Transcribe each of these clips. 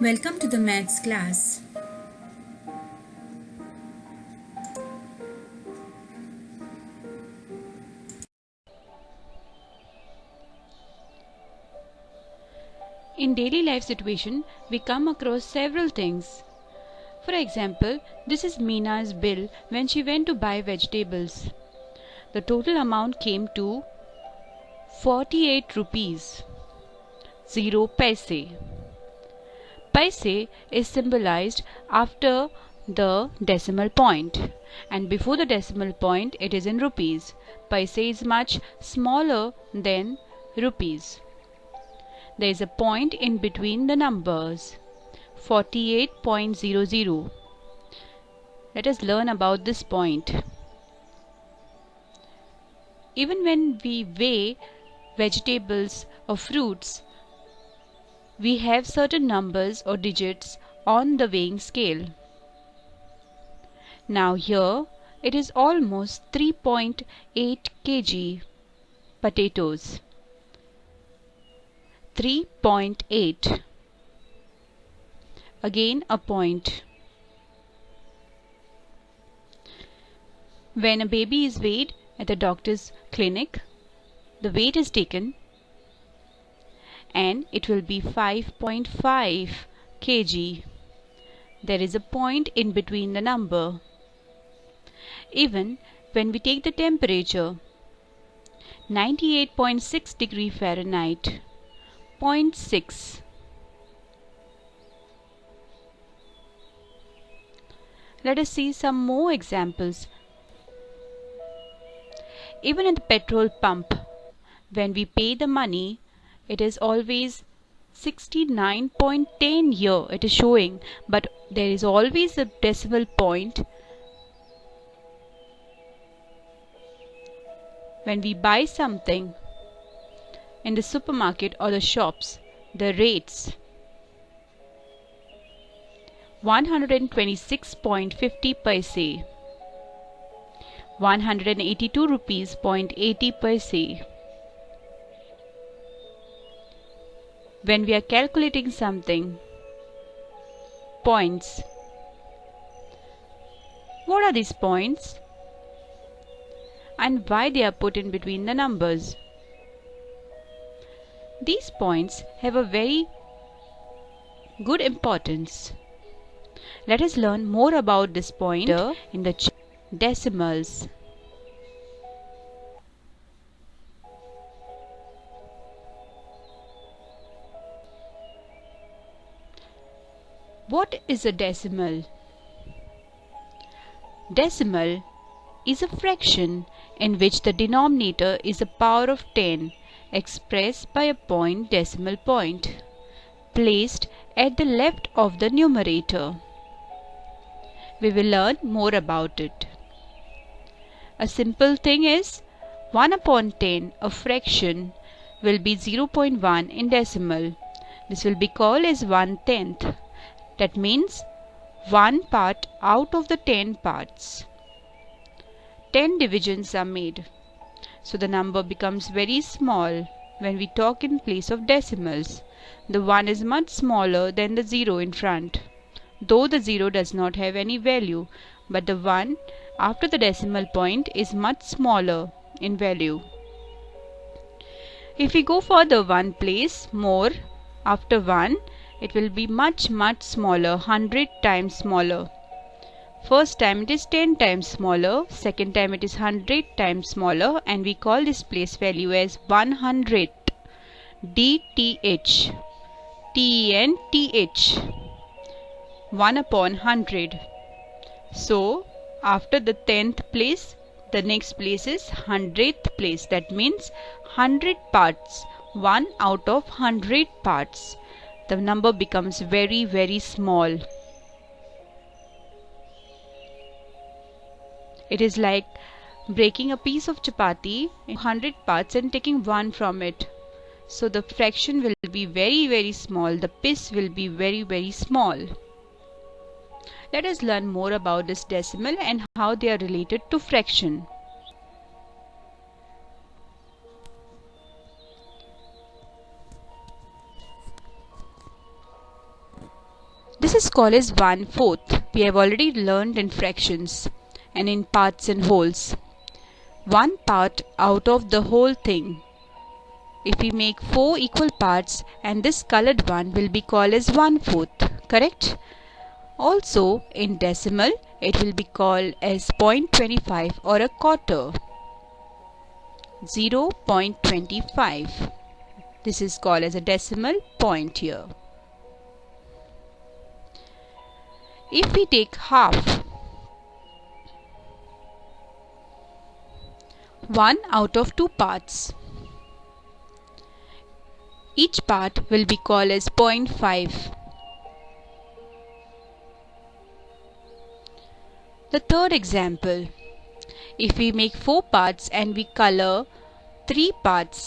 Welcome to the maths class. In daily life situation, we come across several things. For example, this is Meena's bill when she went to buy vegetables. The total amount came to 48 rupees, 0 paise. Paise is symbolized after the decimal point, and before the decimal point it is in rupees. Paise is much smaller than rupees. There is a point in between the numbers, 48.00. Let us learn about this point. Even when we weigh vegetables or fruits, we have certain numbers or digits on the weighing scale. Now here it is almost 3.8 kg potatoes. 3.8. Again a point. When a baby is weighed at the doctor's clinic, the weight is taken and it will be 5.5 kg. There is a point in between the number. Even when we take the temperature, 98.6 degree Fahrenheit, 0.6. Let us see some more examples. Even at the petrol pump, when we pay the money, it is always 69.10 here it is showing, but there is always a decimal point. When we buy something in the supermarket or the shops, the rates 126.50 paise, 182 rupees 80 paise. When we are calculating something, points. What are these points? And why they are put in between the numbers? These points have a very good importance. Let us learn more about this point in the decimals. What is a decimal? Decimal is a fraction in which the denominator is a power of 10 expressed by a point decimal point placed at the left of the numerator. We will learn more about it. A simple thing is 1 upon 10, a fraction, will be 0.1 in decimal. This will be called as 1/10. That means 1 part out of the 10 parts. 10 divisions are made. So the number becomes very small when we talk in place of decimals. The 1 is much smaller than the 0 in front. Though the 0 does not have any value, but the 1 after the decimal point is much smaller in value. If we go further one place more, after 1, it will be much smaller, 100 times smaller. First time it is 10 times smaller, second time it is 100 times smaller, and we call this place value as 100th. DTH. TENTH. 1 upon 100. So, after the 10th place, the next place is 100th place. That means 100 parts. 1 out of 100 parts. The number becomes very small. It is like breaking a piece of chapati in 100 parts and taking one from it. So the fraction will be very small. The piece will be very small. Let us learn more about this decimal and how they are related to fraction. This is called as 1/4. We have already learned in fractions and in parts and wholes. One part out of the whole thing. If we make 4 equal parts, and this colored one will be called as 1/4, correct? Also in decimal it will be called as 0.25 or a quarter. 0.25. This is called as a decimal point here. If we take half, 1 out of 2 parts, each part will be called as 0.5. The third example, if we make 4 parts and we color 3 parts,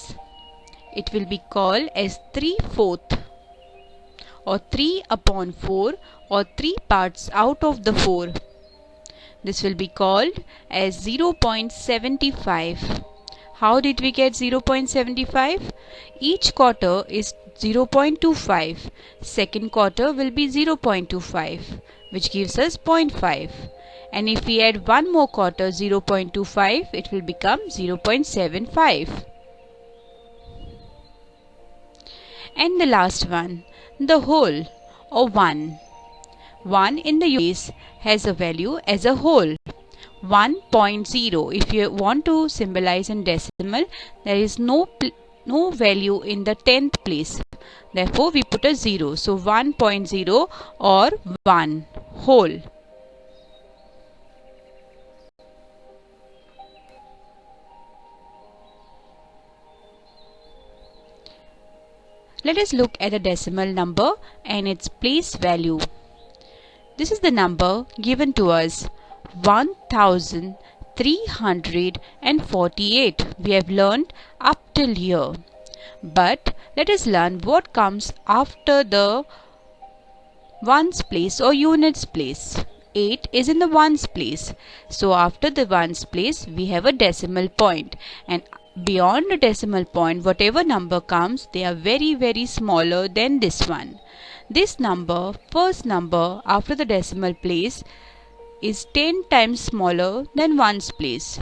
it will be called as 3/4 or 3/4 or 3 parts out of the 4. This will be called as 0.75. How did we get 0.75? Each quarter is 0.25. Second quarter will be 0.25, which gives us 0.5. And if we add one more quarter, 0.25, it will become 0.75. And the last one, the whole or 1. 1 in the place has a value as a whole. 1.0. If you want to symbolize in decimal, there is no value in the 10th place. Therefore, we put a 0. So 1.0 or 1 whole. Let us look at the decimal number and its place value. This is the number given to us, 1348. We have learned up till here. But let us learn what comes after the ones place or units place. 8 is in the ones place. So after the ones place, we have a decimal point. And beyond the decimal point, whatever number comes, they are very, very smaller than this one. This number, first number after the decimal place, is 10 times smaller than ones place.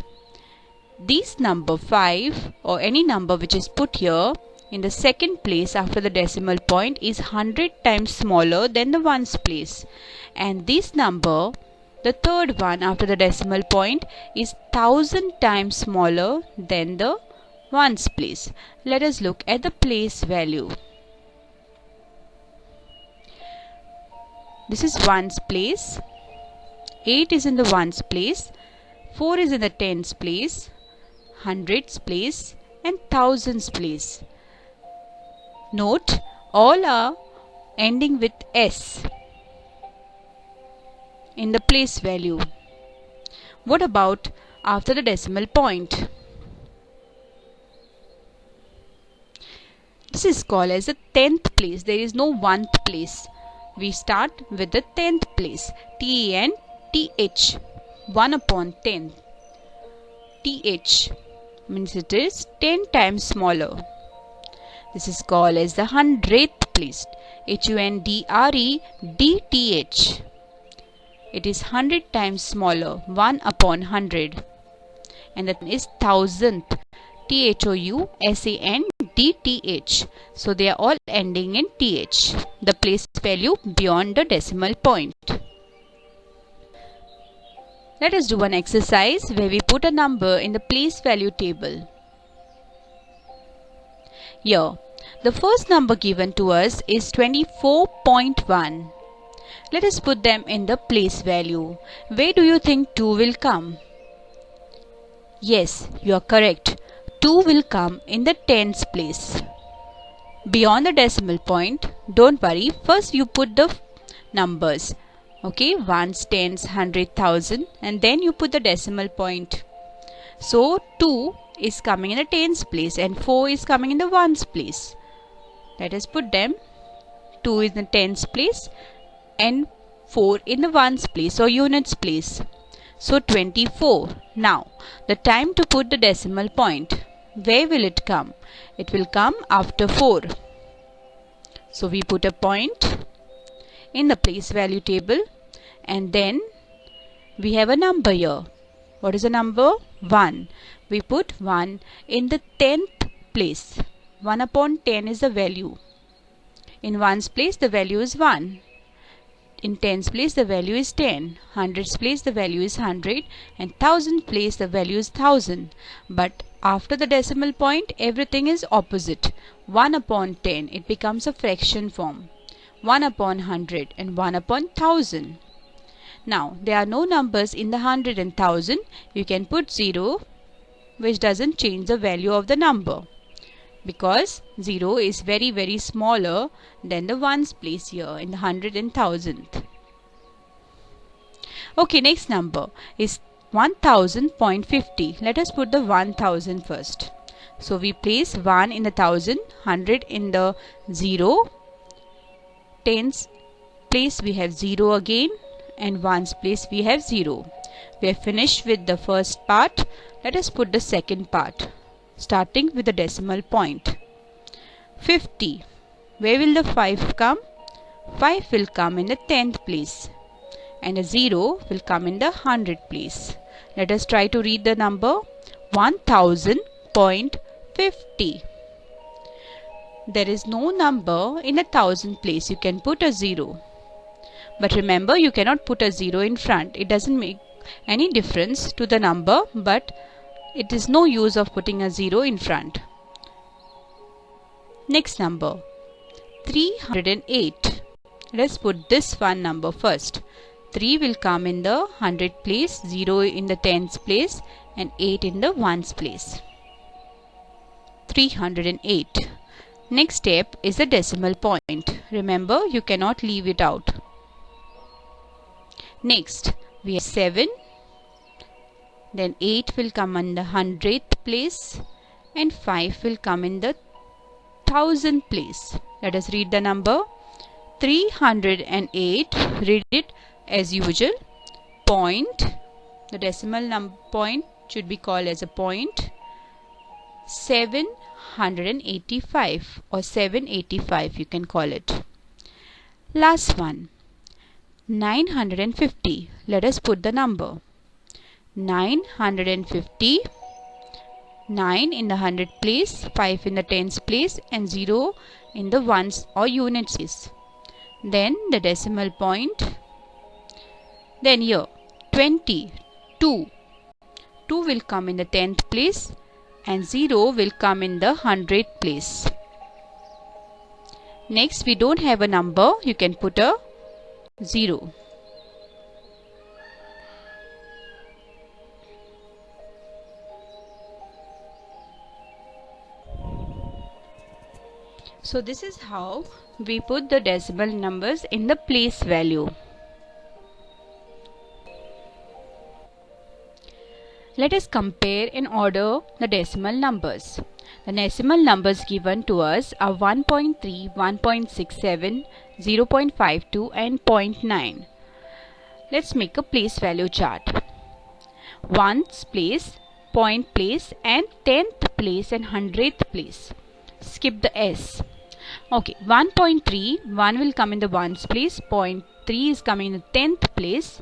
This number 5 or any number which is put here in the second place after the decimal point is 100 times smaller than the ones place. And this number, the third one after the decimal point, is 1000 times smaller than the ones place. Let us look at the place value. This is ones place. 8 is in the ones place. 4 is in the tens place. Hundreds place and thousands place. Note, all are ending with S in the place value. What about after the decimal point? This is called as the 10th place. There is no 1th place. We start with the 10th place. TENTH. 1/10. TH means it is 10 times smaller. This is called as the 100th place. HUNDREDTH. It is 100 times smaller. 1/100. And that is 1000th. THOUSANDTH. So they are all ending in TH. The place value beyond the decimal point. Let us do an exercise where we put a number in the place value table. Here, the first number given to us is 24.1. Let us put them in the place value. Where do you think 2 will come? Yes, you are correct. 2 will come in the tens place. Beyond the decimal point, don't worry. First you put the numbers. Okay, ones, tens, 100, 1000, and then you put the decimal point. So 2 is coming in the tens place and 4 is coming in the ones place. Let us put them. 2 is in the tens place and 4 in the ones place or units place. So 24. Now the time to put the decimal point. Where will it come? It will come after 4. So we put a point. in the place value table, and then we have a number here. What is the number? 1. We put 1 in the 10th place. 1 upon 10 is the value. In 1's place the value is 1. In 10's place the value is 10. 100's place the value is 100. And 1000's place the value is 1000. But after the decimal point everything is opposite. 1 upon 10 it becomes a fraction form. 1 upon 100 and 1 upon 1000. Now there are no numbers in the 100 and 1000. You can put 0, which doesn't change the value of the number, because 0 is very smaller than the 1's place here in the 100 and 1000th. Okay, next number is 1000.50. Let us put the 1000 first. So we place 1 in the 1000, 100 in the 0, 10's place we have 0 again, and 1's place we have 0. We are finished with the first part. Let us put the second part, starting with the decimal point. 50. Where will the 5 come? 5 will come in the 10th place, and a 0 will come in the 100th place. Let us try to read the number 1000.50. There is no number in the 1000th place. You can put a 0. But remember, you cannot put a 0 in front. It doesn't make any difference to the number, but it is no use of putting a 0 in front. Next number, 308. Let's put this one number first. 3 will come in the 100th place, 0 in the 10th place, and 8 in the 1's place. 308. Next step is the decimal point. Remember, you cannot leave it out. Next, we have 7. Then 8 will come in the 100th place, and 5 will come in the 1000th place. Let us read the number 308. Read it as usual. Point. The decimal point should be called as a point. 785 or 785 you can call it. Last one. 950. Let us put the number. 950. 9 in the 100th place, 5 in the 10th place, and 0 in the 1's or units place. Then the decimal point. Then here 20. 2 will come in the 10th place, and 0 will come in the 100th place. Next, we don't have a number. You can put a 0. So this is how we put the decimal numbers in the place value. Let us compare and order the decimal numbers. The decimal numbers given to us are 1.3, 1.67, 0.52 and 0.9. Let's make a place value chart. 1's place, point place, and 10th place and 100th place. Skip the S. Okay, 1.3, 1 will come in the 1's place, 0.3 is coming in the 10th place.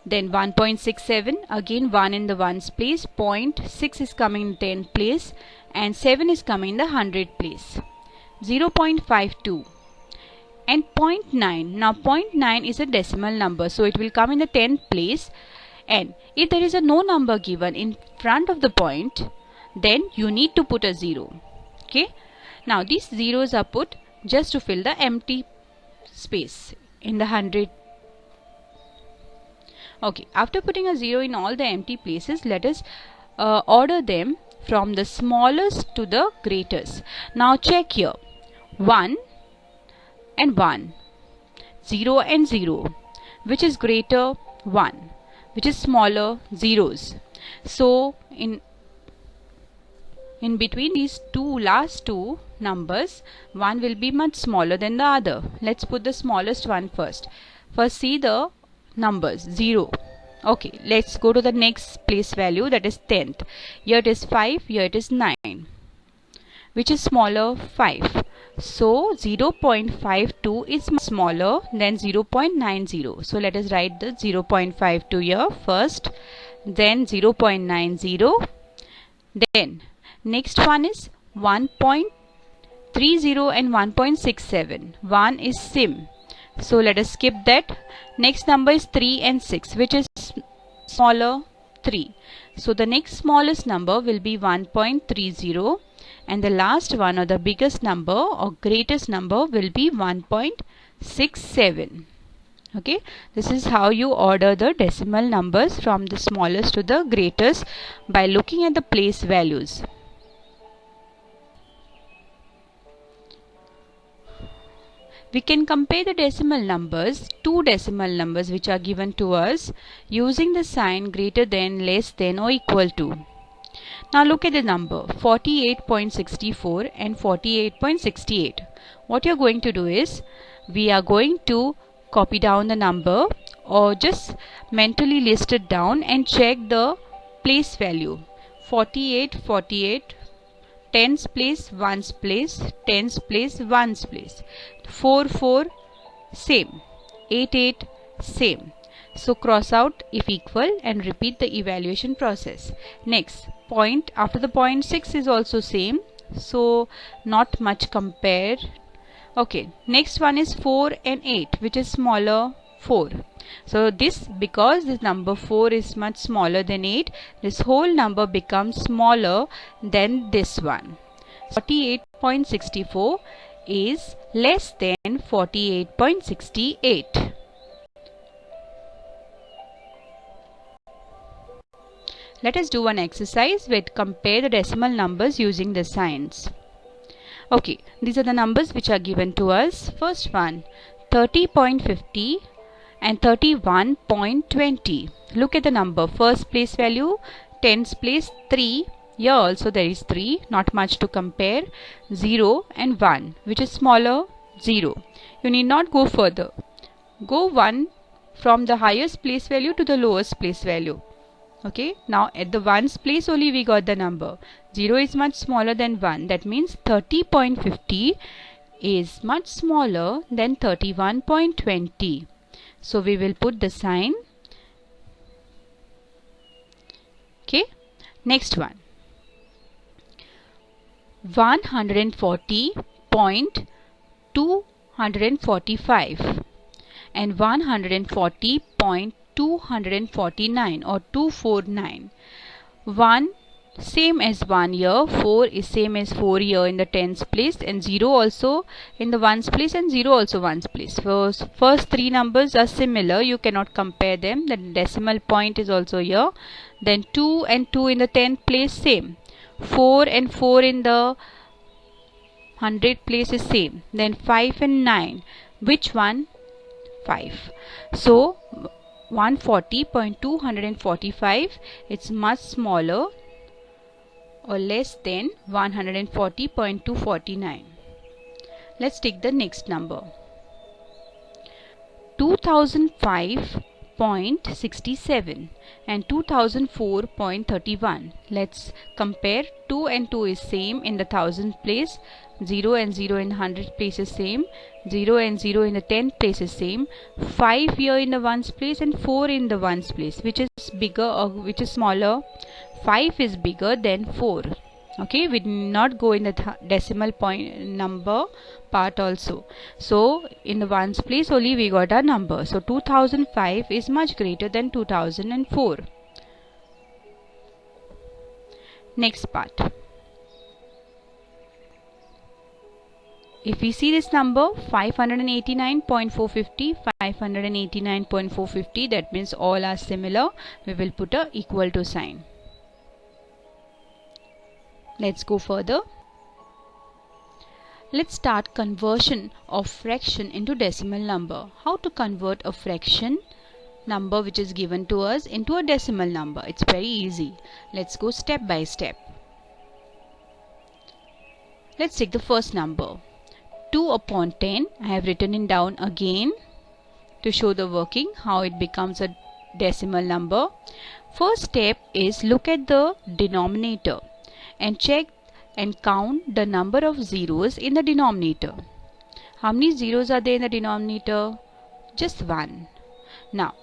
Then 1.67, again 1 in the 1's place, 0.6 is coming in the 10th place, and 7 is coming in the 100th place. 0.52 and 0.9. Now 0.9 is a decimal number, so it will come in the 10th place, and if there is no number given in front of the point, then you need to put a 0. Okay. Now these zeros are put just to fill the empty space in the 100. Okay, after putting a 0 in all the empty places, let us order them from the smallest to the greatest. Now check here. 1 and 1. 0 and 0. Which is greater? 1. Which is smaller? Zeros. So in between these last two numbers, one will be much smaller than the other. Let's put the smallest one first. First see the numbers. 0. Okay, let's go to the next place value, that is 10th. Here it is 5, here it is 9. Which is smaller? 5. So 0.52 is smaller than 0.90. So let us write the 0.52 here first, then 0.90. Then next one is 1.30 and 1.67. 1 is same. So let us skip that. Next number is 3 and 6, which is smaller, 3. So the next smallest number will be 1.30, and the last one, or the biggest number or greatest number, will be 1.67. Okay, this is how you order the decimal numbers from the smallest to the greatest by looking at the place values. We can compare the decimal numbers, two decimal numbers which are given to us, using the sign greater than, less than, or equal to. Now look at the number 48.64 and 48.68. What you are going to do is, we are going to copy down the number or just mentally list it down and check the place value. 48, 48, tens place, ones place, tens place, ones place. 4, 4, same. 8, 8, same. So cross out if equal and repeat the evaluation process. Next, point after the point 6 is also same. So not much compare. Okay, next one is 4 and 8, which is smaller, 4. So this, because this number 4 is much smaller than 8, this whole number becomes smaller than this one. 48.64 is less than 48.68. Let us do one exercise where compare the decimal numbers using the signs. Okay, these are the numbers which are given to us. First one, 30.50 and 31.20. Look at the number. First place value, tens place 3. Here also there is 3, not much to compare. 0 and 1, which is smaller, 0. You need not go further. Go 1 from the highest place value to the lowest place value. Okay, now at the ones place only we got the number. 0 is much smaller than 1. That means 30.50 is much smaller than 31.20. So we will put the sign. Okay, next one. 140.245 and 140.249 or 249. 1 same as 1 here, 4 is same as 4 here in the tens place, and 0 also in the ones place and 0 also ones place. First three numbers are similar, you cannot compare them. The decimal point is also here. Then 2 and 2 in the tenth place same. 4 and 4 in the 100 place is same. Then 5 and 9. Which one? 5. So 140.245, it's much smaller or less than 140.249. Let's take the next number. 2005.67 and 2004.31. Let's compare. 2 and 2 is same in the thousand place. 0 and 0 in 100 place is same. 0 and 0 in the 10th place is same. 5 here in the ones place and 4 in the ones place. Which is bigger or which is smaller? 5 is bigger than 4. Okay, we did not go in the decimal point number part also. So in the ones place only we got our number. So 2005 is much greater than 2004. Next part. If we see this number 589.450, 589.450, that means all are similar. We will put a equal to sign. Let's go further. Let's start conversion of fraction into decimal number. How to convert a fraction number which is given to us into a decimal number? It's very easy. Let's go step by step. Let's take the first number. 2 upon 10. I have written it down again to show the working, how it becomes a decimal number. First step is look at the denominator and check and count the number of zeros in the denominator. How many zeros are there in the denominator? Just 1. Now,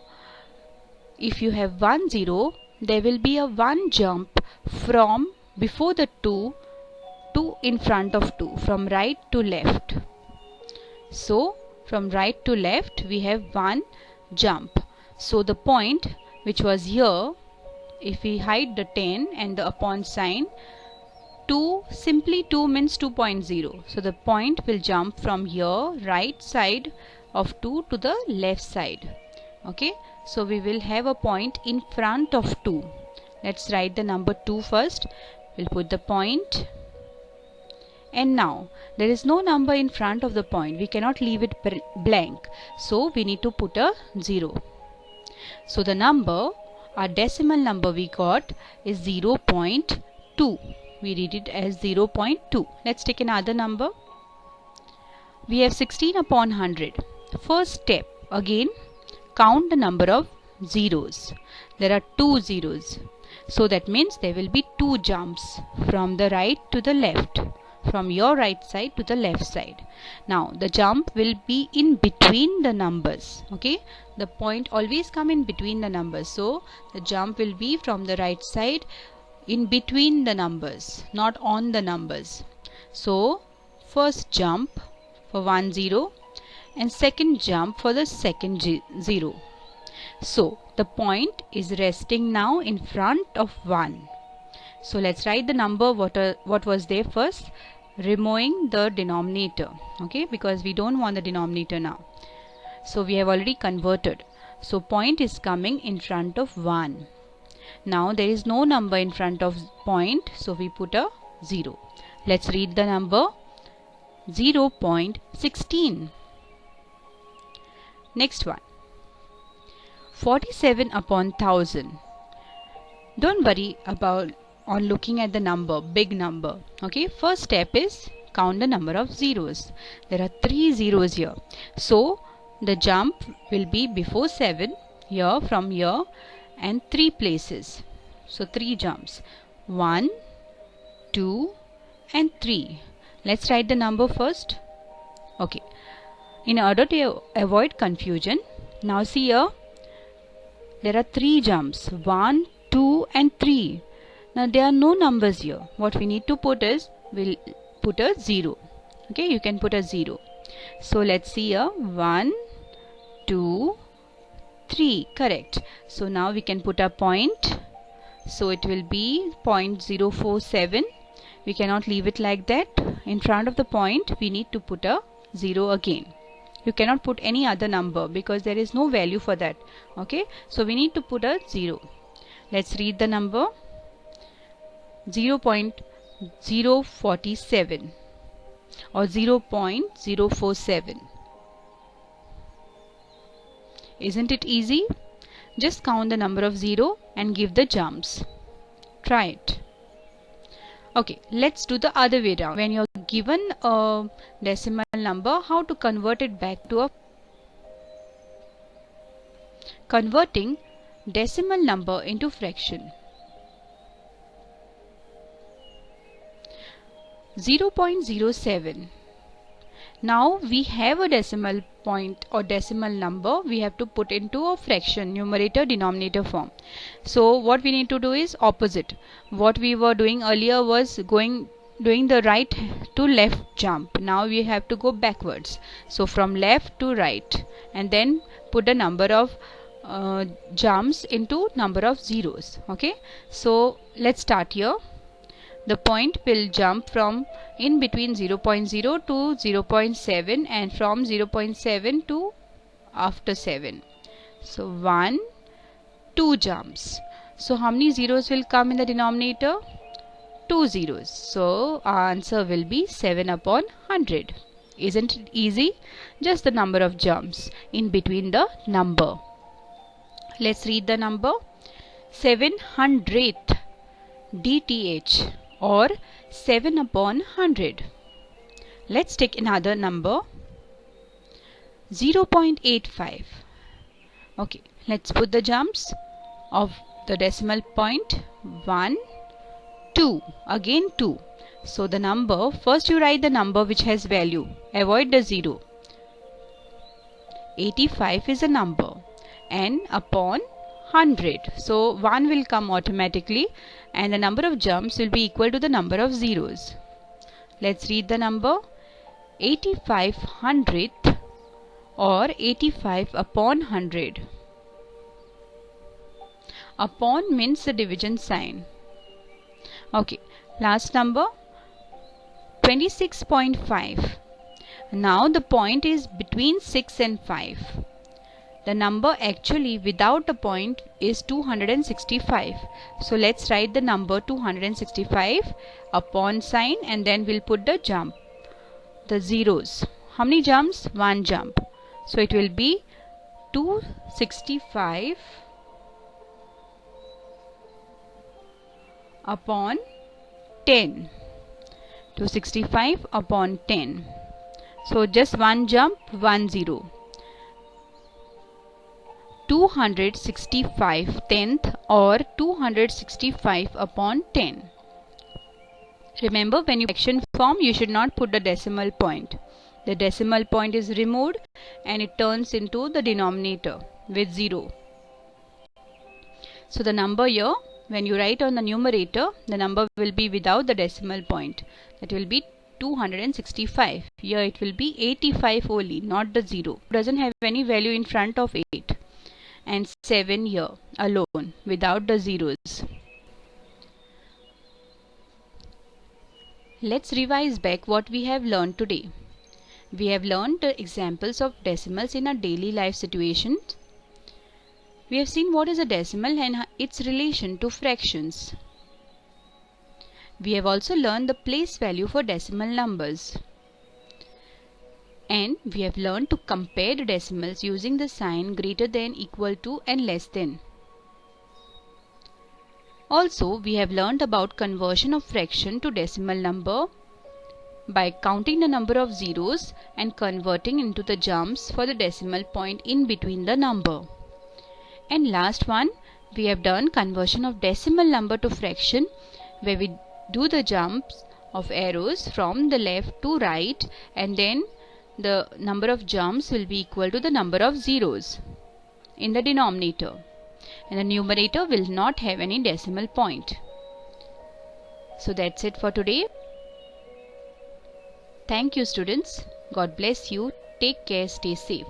if you have 1 0, there will be a 1 jump from before the 2 to in front of 2, from right to left. So, from right to left, we have 1 jump. So, the point which was here, if we hide the 10 and the upon sign, 2, simply 2 means 2.0. So, the point will jump from here, right side of 2 to the left side. Okay. So, we will have a point in front of 2. Let's write the number 2 first. We'll put the point. And now, there is no number in front of the point. We cannot leave it blank. So, we need to put a 0. So, the number, our decimal number we got is 0.2. We read it as 0.2. Let's take another number. We have 16 upon 100. First step, again, count the number of zeros. There are 2 zeros. So that means there will be 2 jumps from the right to the left. From your right side to the left side. Now the jump will be in between the numbers. Okay. The point always come in between the numbers. So the jump will be from the right side in between the numbers, not on the numbers. So first jump for 1 0 and second jump for the second 0. So the point is resting now in front of 1. So let's write the number what was there first, removing the denominator. Okay, because we don't want the denominator now. So we have already converted. So point is coming in front of 1. Now there is no number in front of point, so we put a 0. Let's read the number 0.16. Next one, 47 upon 1000. Don't worry about on looking at the number, big number. Okay, first step is count the number of zeros. There are 3 zeros here. So the jump will be before 7 here, from here, and 3 places. So 3 jumps, 1, 2 and 3. Let's write the number first. Okay, in order to avoid confusion, now see here, there are 3 jumps, 1, 2 and 3. Now there are no numbers here. What we need to put is, we'll put a 0. Okay, you can put a 0. So let's see here, 1, 2, 3, correct. So now we can put a point. So it will be 0.047. We cannot leave it like that. In front of the point, we need to put a 0 again. You cannot put any other number because there is no value for that. Okay, so we need to put a 0. Let's read the number 0.047 or 0.047. Isn't it easy? Just count the number of 0 and give the jumps. Try it. Okay, let's do the other way around. When you're given a decimal number, how to convert it back to a converting decimal number into fraction. 0.07. Now we have a decimal point or decimal number, we have to put into a fraction, numerator denominator form. So what we need to do is opposite. What we were doing earlier was doing the right to left jump. Now we have to go backwards. So from left to right, and then put a number of jumps into number of zeros. Okay, so let's start here. The point will jump from in between 0.0 to 0.7 and from 0.7 to after 7. So 1, 2 jumps. So how many zeros will come in the denominator? 2 zeros. So our answer will be 7 upon 100. Isn't it easy? Just the number of jumps in between the number. Let's read the number 700 DTH or 7 upon 100. Let's take another number 0.85. Okay, let's put the jumps of the decimal point. 1, 2, again 2. So the number, first you write the number which has value. Avoid the 0. 85 is a number. N upon 100. So 1 will come automatically and the number of jumps will be equal to the number of zeros. Let's read the number. 85 hundredth or 85 upon 100. Upon means the division sign. Okay, last number 26.5. Now the point is between 6 and 5. The number actually without a point is 265. So let's write the number 265 upon sign and then we'll put the jump. The zeros. How many jumps? 1 jump. So it will be 265 upon 10. 265 upon 10. So just 1 jump, 1 0. 265 tenth or 265 upon 10. Remember, when you fraction form, you should not put the decimal point. The decimal point is removed and it turns into the denominator with 0. So the number here, when you write on the numerator, the number will be without the decimal point. That will be 265. Here it will be 85 only, not the 0. It doesn't have any value in front of 8. And 7 here alone without the zeros. Let's revise back what we have learned today. We have learned the examples of decimals in our daily life situations. We have seen what is a decimal and its relation to fractions. We have also learned the place value for decimal numbers. And we have learned to compare the decimals using the sign greater than, equal to and less than. Also, we have learned about conversion of fraction to decimal number by counting the number of zeros and converting into the jumps for the decimal point in between the number. And last one, we have done conversion of decimal number to fraction, where we do the jumps of arrows from the left to right, and then the number of jumps will be equal to the number of zeros in the denominator, and the numerator will not have any decimal point. So that's it for today. Thank you, students. God bless you. Take care. Stay safe.